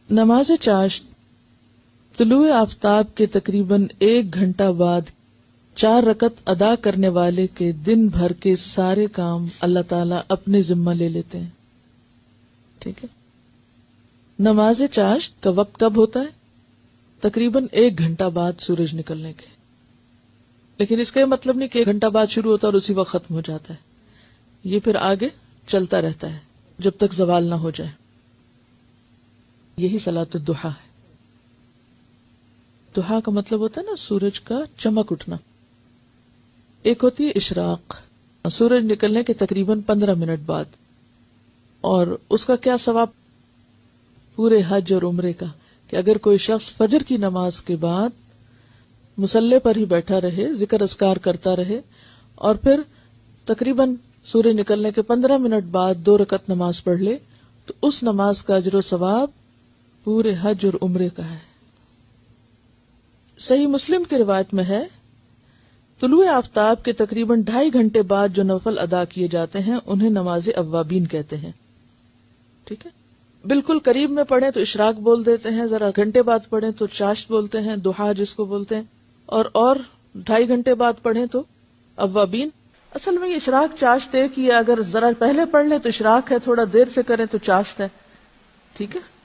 نماز چاشت طلوع آفتاب کے تقریباً 1 گھنٹہ بعد 4 رکعت ادا کرنے والے کے دن بھر کے سارے کام اللہ تعالیٰ اپنے ذمہ لے لیتے ہیں. ٹھیک ہے. نماز چاشت کا وقت کب ہوتا ہے؟ تقریباً 1 گھنٹہ بعد سورج نکلنے کے. لیکن اس کا یہ مطلب نہیں کہ 1 گھنٹہ بعد شروع ہوتا ہے اور اسی وقت ختم ہو جاتا ہے. یہ پھر آگے چلتا رہتا ہے جب تک زوال نہ ہو جائے. یہی صلاۃ الضحیٰ ہے. ضحیٰ کا مطلب ہوتا ہے نا سورج کا چمک اٹھنا. ایک ہوتی ہے اشراق، سورج نکلنے کے تقریباً 15 منٹ بعد، اور اس کا کیا ثواب؟ پورے حج اور عمرے کا، کہ اگر کوئی شخص فجر کی نماز کے بعد مصلی پر ہی بیٹھا رہے، ذکر اذکار کرتا رہے، اور پھر تقریباً سورج نکلنے کے 15 منٹ بعد 2 رکعت نماز پڑھ لے، تو اس نماز کا اجر و ثواب پورے حج اور عمرے کا ہے. صحیح مسلم کی روایت میں ہے، طلوع آفتاب کے تقریباً 2.5 گھنٹے بعد جو نفل ادا کیے جاتے ہیں انہیں نماز اوابین کہتے ہیں. ٹھیک ہے. بالکل قریب میں پڑھیں تو اشراق بول دیتے ہیں، ذرا گھنٹے بعد پڑھیں تو چاشت بولتے ہیں، ضحیٰ جس کو بولتے ہیں، اور 2.5 گھنٹے بعد پڑھیں تو اوابین. اصل میں یہ اشراق چاشت ایک ہی ہے، اگر ذرا پہلے پڑھ لیں تو اشراق ہے، تھوڑا دیر سے کریں تو چاشت ہے. ٹھیک ہے.